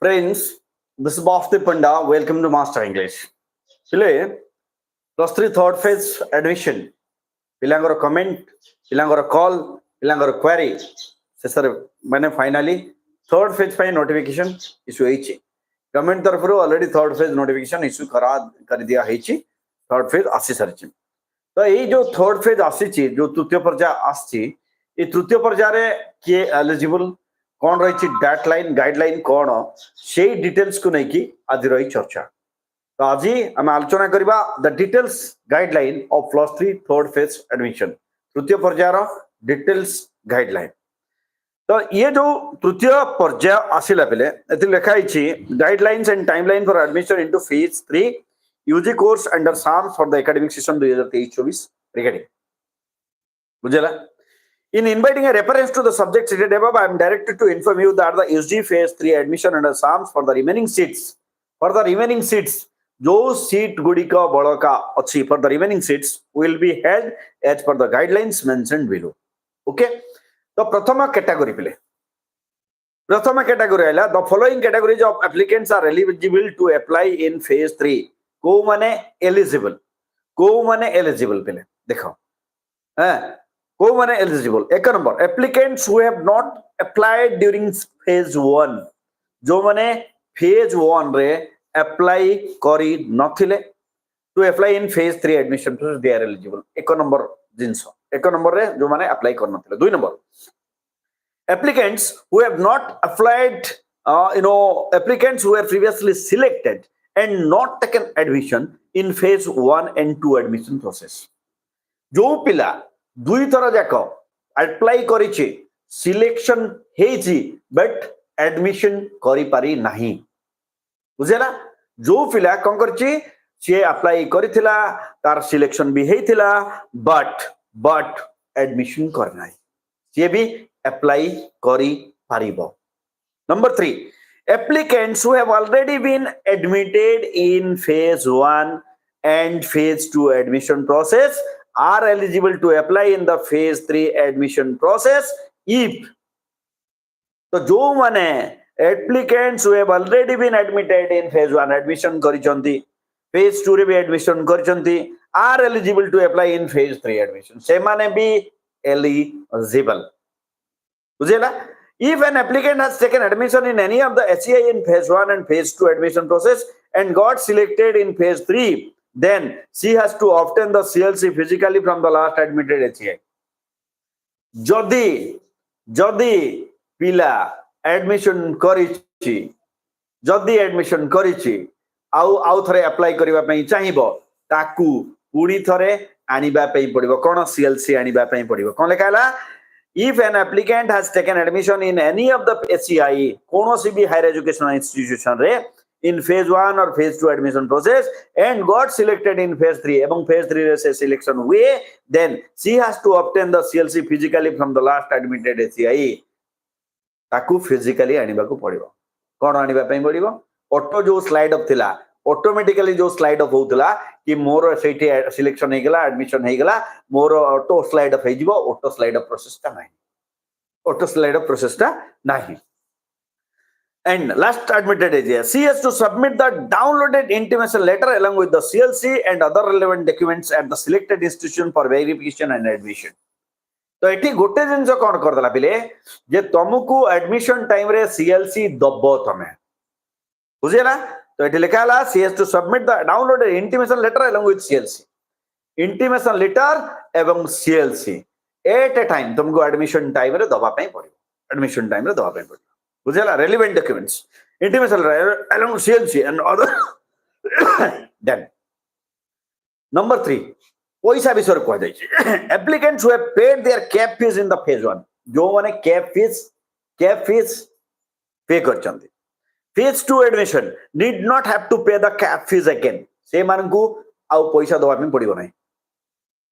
Friends, this is Basudev Panda. Welcome to Master English. Today, +3 third phase admission. ପିଲାଙ୍କର comment, ପିଲାଙ୍କର call, ପିଲାଙ୍କର query ଶେଷରେ ମାନେ finally third phase ପାଇଁ notification issue ହେଇଛି। ଗଭର୍ଣ୍ଣମେଣ୍ଟ ତରଫରୁ already third phase notification issue କରିଦିଆ ହେଇଛି। ଥର୍ଡ ଫେଜ୍ ଆସି ସାରିଛି। ତ ଏଇ ଯୋଉ ଥର୍ଡ ଫେଜ୍ ଆସିଛି, ଯୋଉ ତୃତୀୟ ପର୍ଯ୍ୟାୟ ଆସିଛି, ଏଇ ତୃତୀୟ ପର୍ଯ୍ୟାୟରେ କିଏ ଏଲିଜିବଲ, କଣ ରହିଛି ଡାଟ୍ ଲାଇନ୍ ଗାଇଡଲାଇନ୍ କଣ, ସେଇ ଡିଟେଲ୍ସ କୁ ନେଇକି ଆଜି ରହି ଚର୍ଚ୍ଚା। तो आज आम आलोचना करवा the details guideline of +3 third phase admission तृतीय पर्यायर डिटेल्स गाइडलाइन। तो ये जो तृतीय पर्याय आसिला बेले एथि लिखा हिची guidelines and timeline for admission into phase 3 UG course under SAMS for the academic session 2023-24 regarding बुझला। In inviting a reference to the subject stated above, I am directed to inform you that the UG phase 3 admission under SAMS for the remaining seats जो seat गुड़िक बड़का अच्छी for the remaining seats will be held as per the guidelines mentioned below. Okay, तो प्रथम category पिले प्रथम category आइला the following categories of applicants are eligible to apply in phase 3। को माने एलिजिबल पिले देखो हैं को माने एलिजिबल। एक number applicants who have not applied during phase 1, जो माने फेज 1 रे अप्लाई करी नथिले to apply in phase 3 admission process they are eligible. एक नंबर जिंस एक नंबर रे जो माने अप्लाई कर नथिले। दुई number applicants who have not applied applicants who are previously selected and not taken admission in phase 1 and 2 admission process. जो पिला दुई थर जाक अप्लाई करिछि सिलेक्शन हेछि बट एडमिशन करि पारि नाही बुझेला। जो पिला कौन करछि से अप्लाई करिथिला तार सिलेक्शन भी हेइथिला बट एडमिशन करनाई से भी अप्लाई करि पारिबो। Number 3 applicants who have already been admitted in phase 1 and phase 2 admission process are eligible to apply in the phase 3 admission process if तो जो माने applicants who have already been admitted in phase 1 admission करिसंती phase 2 रे भी admission करिसंती are eligible to apply in phase 3 admission से माने भी एलिजिबल बुझेला। If an applicant has taken admission in any of the HEI in phase 1 and phase 2 admission process and got selected in phase 3, then she has to obtain the CLC physically from the last admitted HEI. जदि पिला admission करिछि आउ थरे apply करिवा पई चाहिबो ताकू पुडी थरे आनिबा पई पड़िबो कोन CLC आनिबा पई पड़िबो कोन लेखाला। If an applicant has taken admission in any of the HEI कोनोसी भी हायर एजुकेशनल इंस्टीट्यूशन रे in phase 1 or phase 2 admission process and got selected in phase 3 এবং phase 3 रे से selection हुए, then she has to obtain the CLC physically from the last admitted HEI ताकू physically आनिबा को पड़िबो। कोन आनिबा पई पड़िबो ऑटो जो slide up थिला ऑटोमेटिकली जो स्लाइड अप होउतला कि मोर सेठी सिलेक्शन हे गेला एडमिशन हे गेला मोर ऑटो स्लाइड अप हे जिवो ऑटो स्लाइड अप प्रोसेस ता नाही And last admitted HEI, she has to submit the downloaded intimation letter along with the CLC and other relevant documents at the selected institution for verification and admission. तो एठी गोटे जिंस कोन कर दला पिले जे तुमको admission time रे CLC दबो तमे बुझेला। तो एठी लिखाला she has to submit the downloaded intimation letter along with CLC intimation letter एवं CLC एट ए टाइम तुमको एडमिशन टाइम रे दबा पई पड़िबो बुझेला। relevant documents intimation along with CLC and other then number 3 पैसा विषय कह जाय applicants who have paid their cap fees in the phase 1 जो माने cap fees पे करचंती phase 2 admission need not have to pay the cap fees again से मान को आ पैसा दवा में पड़िबो नै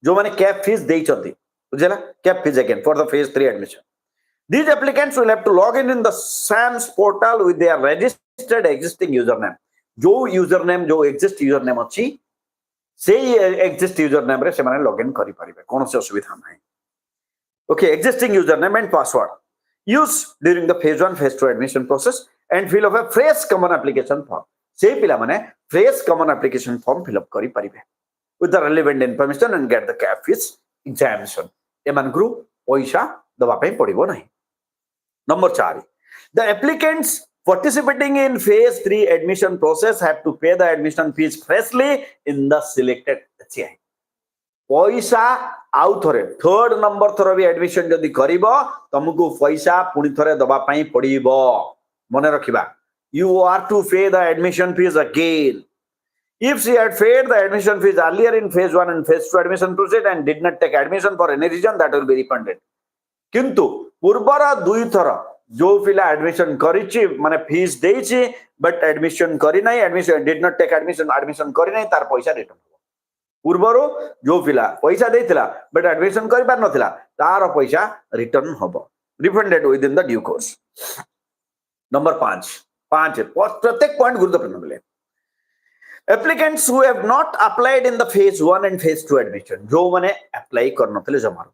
जो माने cap fees देइचंती बुझेला cap fees again for the phase 3 admission. These applicants will have to log in the SAMS portal with their registered existing username. जो username जो exist username अच्छी से exist username रे से माने login करी परिबे कोनो से असुविधा नाही। Okay, existing username and password used during the phase 1 phase 2 admission process and fill up a fresh common application form. Sei pila mane fresh common application form fill up kari paribe with the relevant information and get the cap fees exemption. एमानकु पैसा दबा पई पड़िबो नाही. Number 4, the applicants participating in phase 3 admission process have to pay the admission fees freshly in the selected HCI. पैसा आउ थरे third number thorough भी admission जदी करिवो तुमको पैसा पुनी थरे दबा पई पड़िबो मने रखिबा. You are to pay the admission fees again. If she had paid the admission fees earlier in phase 1 and phase 2 admission process and did not take admission for any reason, that will be refunded. किंतु पूर्वर दुई थर जो पिला admission करिछि माने fees देछि but admission करि नै admission did not take admission करि नै तार पैसा रिटर्न हो. पूर्वर जो पिला पैसा देथिला बट एडमिशन करि पार नथिला तार पैसा रिटर्न होबो refunded with in the due course. Number 5 प्रत्येक पॉइंट गुरुत्वपूर्ण मिले. Applicants who have not applied in the phase 1 and phase 2 admission जो माने apply करनथिले जमारो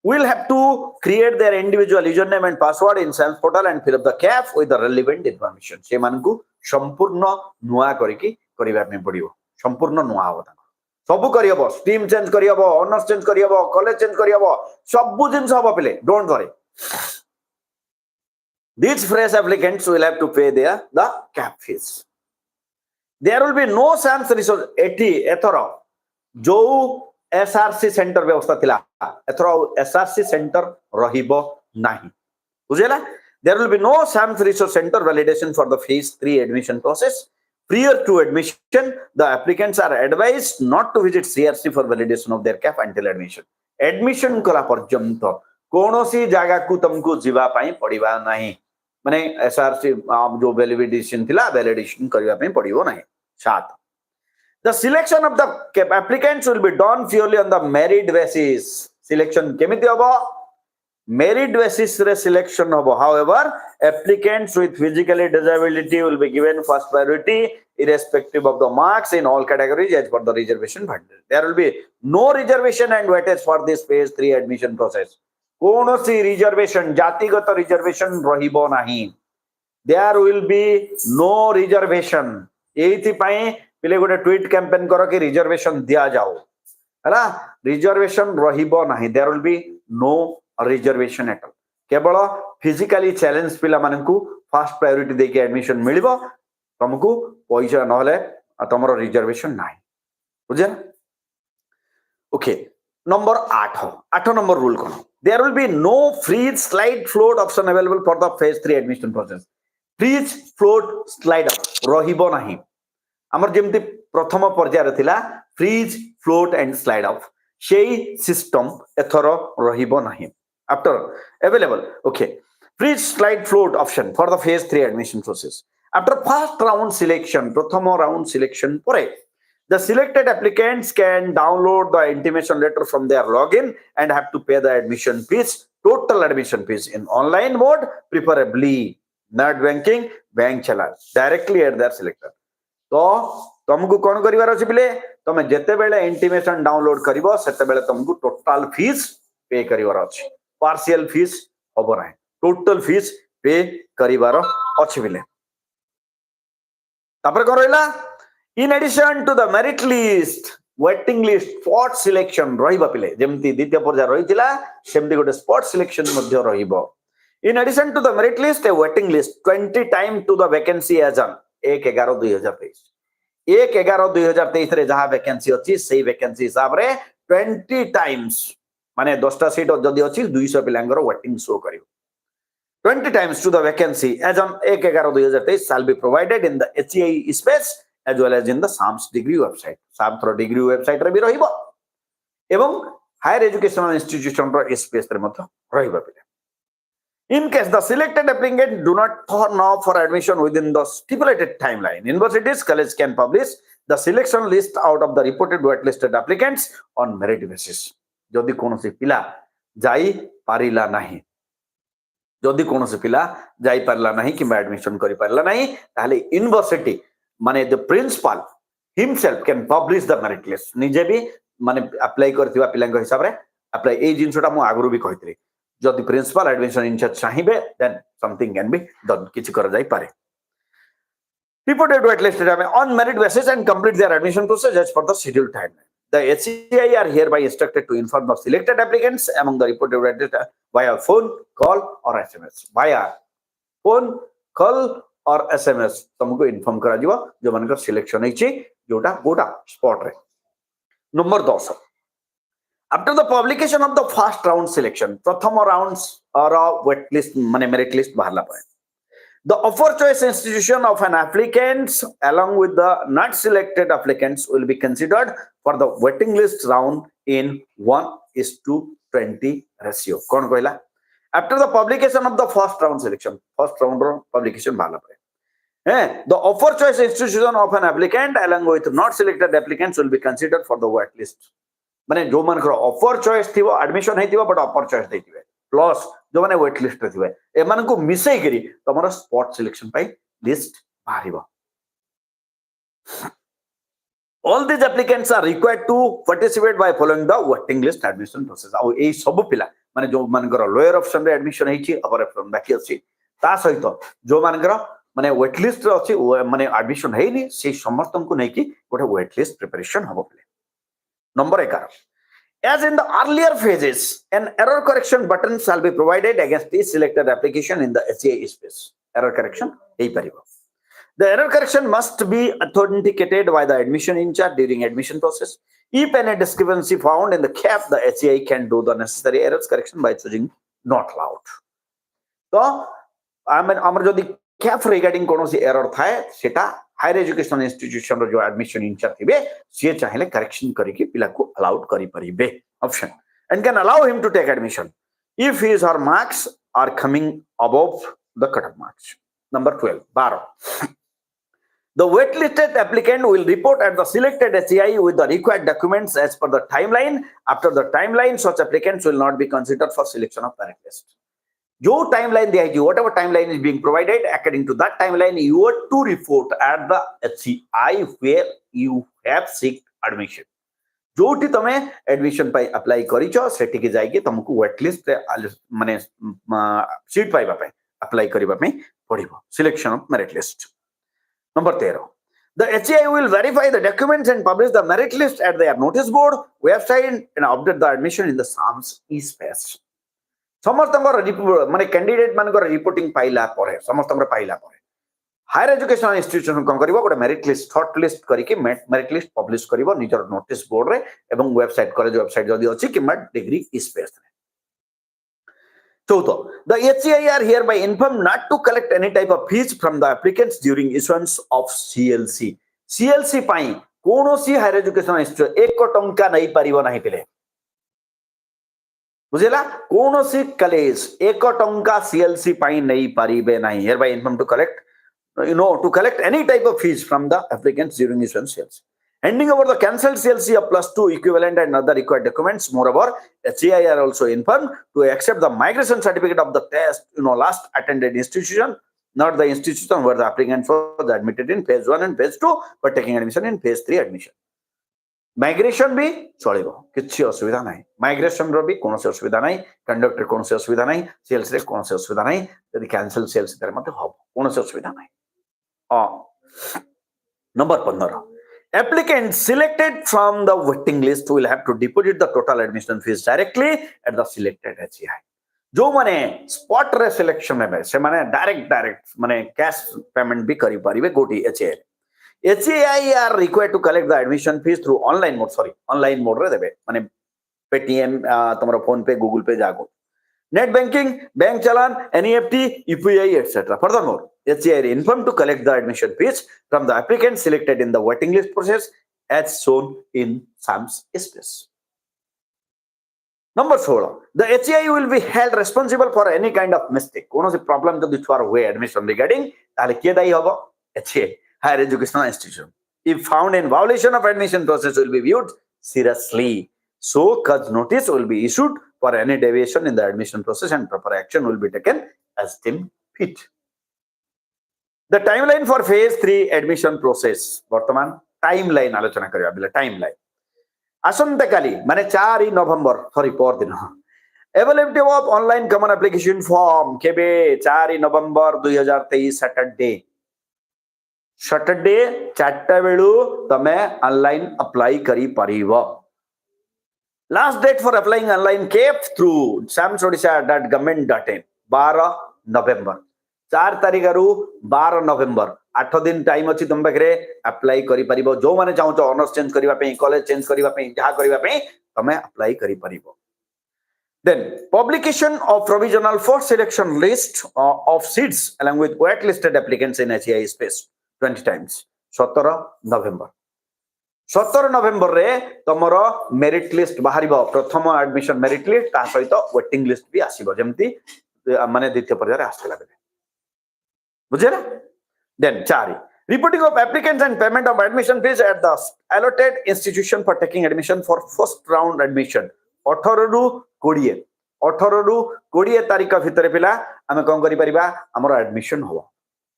will have to create their individual username and password in SAMS portal and fill up the cap with the relevant information. से मानकु संपूर्ण नुआ करिकि करिबा में पड़ियो. संपूर्ण नुआ होता सब करियबो. स्ट्रीम चेंज करियबो, ऑनर्स चेंज करियबो, कॉलेज चेंज करियबो, सब जिंस हबो पिले. Don't worry. These fresh applicants will have to pay the cap fees. There will be no SAMS resource एटी एथरो जो एसआरसी सेंटर व्यवस्था थिला एथरो एसआरसी सेंटर रहिबो नाही. बुझेला. There will be no SAMS resource center validation for the phase 3 admission process. Prior to admission, the applicants are advised not to visit CRC for validation of their cap until admission. Admission कला पर्यंत कोनोसी जागा को तुमको जीवा पाई पड़िबा नाही. माने SRC जो वैलिडेशन थिला वैलिडेशन करिवा पे पड़िबो नाही. 7, the selection of the applicants will be done purely on the merit basis. Selection केमिति होबो merit basis रे selection होबो. However, applicants with physically disability will be given first priority irrespective of the marks in all categories as per the reservation bundle. There will be no reservation and weightage for this phase 3 admission process. कोनोसी reservation जातिगत reservation रहिबो नाही. There will be no reservation. एथि पई पिले गोटे tweet campaign करो कि रिजर्वेशन दिया जाओ हला. रिजर्वेशन रहिबो नाही. There will be no reservation at all. केवल फिजिकली चैलेंज पिला मानकु फर्स्ट प्रायोरिटी देके एडमिशन मिलिबो. तुमको पैसा नहले तमरो रिजर्वेशन नाही. बुझे. Okay. Number 8 number rule cone. There will be no freeze slide float option available for the phase 3 admission process. Freeze float slide रहिबो नाही. हमर जेमति प्रथम पर्याय थिला freeze float and slide of सेही सिस्टम एथरो रहिबो नाही. After available. Okay. Freeze slide float option for the phase 3 admission process. After first round selection प्रथम राउंड सिलेक्शन परे the selected applicants can download the intimation letter from their login and have to pay the admission fees, total admission fees in online mode, preferably net banking, bank challan directly at their selector. तो तुमको कौन करिवार अछि बिले तमे जेते बेले intimation download करिवो सेते बेले तुमको टोटल फीस पे करिवार अछि. पार्शियल फीस होबो नाही. टोटल फीस पे करिवार अछि बिले. तापर कोन रहला. In addition to the merit list, waiting list, spot selection रहिबा पिले जेमति द्वितीय पर्याय रहितिला सेमति गोटे spot selection मध्ये रहिबो. In addition to the merit list, a waiting list 20 time to the vacancy as on 1/11/2023. 1/11/2023 रे जहा वैकेंसी अछि सेही वैकेंसी हिसाब रे 20 टाइम्स माने 10टा सीट जदी अछि 200 पिलांगर वेटिंग शो करियो. 20 times to the vacancy as on 1/11/2023 shall be provided in the HEI space as well as in the SAMS degree website. SAMS degree website रे भी रहिबो एवं हायर एजुकेशनल इंस्टीट्यूशन रो space रे मत रहिबो पिले. In case the selected applicant do not turn up for admission within the stipulated timeline, universities college can publish the selection list out of the reported whitelisted applicants on merit basis. जदि कोनोसी पिला जाई पारिला नाही जदि कोनोसी पिला जाई पारला नाही कि एडमिशन करि पारला नाही ताले यूनिवर्सिटी माने the principal himself can publish the merit list. निजे भी माने अप्लाई करथिबा पिलांग हिसाब रे अप्लाई ए जिंसटा मु आगुरु भी कहितरी जदि प्रिंसिपल एडमिशन इंचार्ज चाहिए then something can be done किछि कर जाई पारे reported to waitlist on merit basis and complete their admission process as per the scheduled timeline. The HCI are hereby instructed to inform the selected applicants among the reported waitlist via phone, call or SMS. Via phone, call or SMS तुमको inform करा जिवा जो मनकर selection है जोटा गोटा spot रे. Number 10. After the publication of the first round selection, प्रथम rounds और waitlist माने merit list बाहरला पाए. The offer choice institution of an applicant along with the not selected applicants will be considered for the waiting list round in 1:20 ratio. कौन कहला? After the publication of the first round selection, first round publication बाला पड़े. The offer choice institution of an applicant along with not selected applicants will be considered for the wait list. माने जो मन करो offer choice थी वो admission है थी वो but offer choice नहीं थी प्लस जो माने वेट लिस्ट रे थिबे ए मान को मिसै करी तमरा स्पॉट सिलेक्शन पाई लिस्ट बाहरिबो all this applicants are required to participate by following the waiting list admission process आ ए सब पिला माने जो मान कर लोअर ऑप्शन रे एडमिशन हेची अपर ऑप्शन बाकी अछि ता सहित जो मान कर माने वेट लिस्ट रे अछि माने एडमिशन हेनी से समस्त को नै कि गोटे वेट लिस्ट प्रिपरेशन हबो पिले number 11. As in the earlier phases, an error correction button shall be provided against each selected application in the HCI space. Error correction, the error correction must be authenticated by the admission in charge during admission process. If any discrepancy found in the CAP, the HCI can do the necessary errors correction by choosing not allowed. So, आमर जदि CAP regarding कोनोसी error थाए सेटा higher education institution रो जो admission incharge थिबे से चाहेले correction करिके पिला को अलाउड करि परिबे option and can allow him to take admission if his or marks are coming above the cut off marks. Number 12. The waitlisted applicant will report at the selected HCI with the required documents as per the timeline. After the timeline, such applicants will not be considered for selection of merit list. जो timeline दिया है, whatever timeline is being provided, according to that timeline, you are to report at the HCI where you have seeked admission. जोटी तमे admission पाई apply करिचो सेठी के जाइके तुमको wait list माने seat पाइबा पे अप्लाई करिबा पे पड़िबो selection of merit list. Number 13. The HCI will verify the documents and publish the merit list at their notice board website and update the admission in the SAMS e-space. समस्त माने candidate मान reporting पाइला परे समस्त पाइला परे higher education institution कौन करिवो गोटे merit list short list करके merit list publish करिवो निजर नोटिस बोर्ड रे एवं वेबसाइट कॉलेज वेबसाइट जदी अछि कि डिग्री स्पेस रे. 14. The HCI are hereby informed not to collect any type of fees from the applicants during issuance of CLC. CLC पाई कोनोसी higher education institute 1 टंका नहीं पारिबो नाही पिले बुझेला कोनोसी कॉलेज 1 टंका CLC पाई नहीं पारिबे नाही hereby informed to collect to collect any type of fees from the applicants during issuance CLC. Handing over the cancelled CLC of +2 equivalent and other required documents. Moreover, HCI are also informed to accept the migration certificate of the test last attended institution, not the institution where the applicant was admitted in phase 1 and phase 2 but taking admission in phase 3 admission. Migration भी चलिबो किछि असुविधा नाही migration रो भी कोनोसे असुविधा नाही conductor कोनोसे असुविधा नाही sales रे कोनोसे असुविधा नाही यदि कैंसिल सेल्स तर मते हो कोनोसे असुविधा नाही. Number 15. Applicants selected from the waiting list will have to deposit the total admission fees directly at the selected HCI. जो माने स्पॉट रे सिलेक्शन में से माने डायरेक्ट माने कैश पेमेंट भी करी परिबे गोटी HCI. HCI are required to collect the admission fees through online mode रे देबे माने पेटीएम तमरो फोन पे गूगल पे जागो net banking bank challan NEFT UPI etc. Furthermore, HCI are informed to collect the admission fees from the applicant selected in the waiting list process as shown in SAMS space. Number 16. The HCI will be held responsible for any kind of mistake. कोनो से problem जब छुआर हुए admission regarding ताले किए दायी होगा HCI higher educational institution. If found in violation of admission process will be viewed seriously. So cause notice will be issued for any deviation in the admission process and proper action will be taken as deemed fit. The timeline for phase 3 admission process. वर्तमान timeline आलोचना करिया बिला timeline. आसंता काली माने 4 नवंबर sorry पर दिन Availability of online common application form केबे 4 नवंबर 2023 Saturday 4टा बेलू तमे ऑनलाइन अप्लाई करी परिबो. Last date for applying online CAF through samsodisha.government.in 12 नवंबर 4 तारिख रु 12 नवंबर 8 दिन टाइम अछि तुम पाखरे अप्लाई करी परिबो. जो माने चाहो ऑनर्स चेंज करिवा पे कॉलेज चेंज करिवा पे जहा करिवा पे तमे अप्लाई करी परिबो. Then publication of provisional for selection list of seats along with waitlisted applicants in HEI space 20 times 17 नवंबर 17 नवंबर रे तमरो मेरिट लिस्ट बाहरिबो. प्रथम एडमिशन मेरिट लिस्ट ता सहित वेटिंग लिस्ट भी आसीबो जेमती माने द्वितीय पर्याय रे आस्तेला बेले बुझे ना. Then 4 reporting of applicants and payment of admission fees at the allotted institution for taking admission for first round admission 18 रु 20 तारिख भितर पिला आमे कोन करि परिबा हमर एडमिशन हो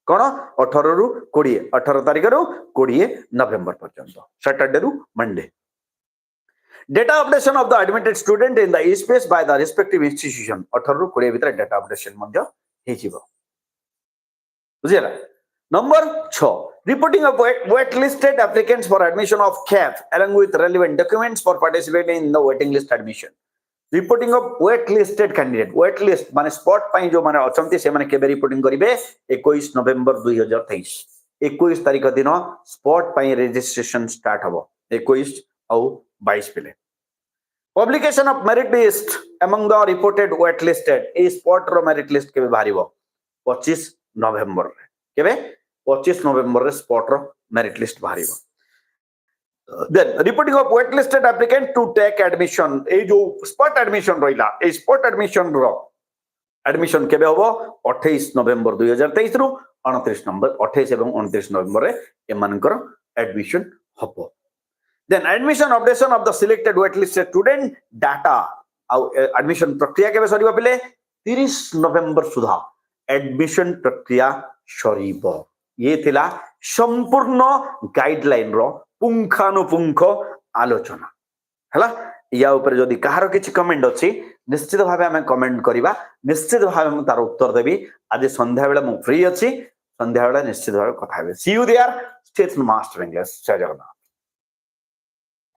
कोन 18 रु 20 18 तारिख रु 20 नवंबर पर्यंत सैटरडे रु Monday. Data updation of the admitted student in the e-space by the respective institution 18 रु 20 भितर data updation मध्य हे जीवो बुझिला. Number 6 reporting of wait listed applicants for admission of CAF along with relevant documents for participating in the waiting list admission. Reporting of wait listed candidate wait list माने spot पाई जो माने अछंती से माने केबे रिपोर्टिंग करिवे 21 नवंबर 2023 21 तारिख दिन स्पॉट पाई registration start हबो 21 और 22 पिले. Publication of merit list among the reported waitlisted ए स्पॉट रो मेरिट लिस्ट केबे बाहरिबो 25 नवंबर रे केबे 25 नवंबर रे स्पॉट रो मेरिट लिस्ट बाहरिबो. Then reporting of waitlisted applicant to take admission ए जो spot admission रहिला ए spot admission रो admission केबे होबो 28 नवंबर 2023 रु 29 नवंबर 28 एवं 29 नवंबर रे एमानकर admission होबो. Then admission updation of the selected waitlisted student data आउ admission प्रक्रिया केबे सरीबो पिले 30 नवंबर सुधा admission प्रक्रिया सरीबो. ये थिला संपूर्ण गाइडलाइन रो पुंखानुपुंख आलोचना हला. या ऊपर जदि कहार किछि कमेंट अछि निश्चित भाबे हमें कमेंट करिबा निश्चित भाबे हम तार उत्तर देबी. आज संध्या बेला मु फ्री अछि संध्या बेला निश्चित भाबे कथा हेबे. See you there state master English जय जगन्नाथ.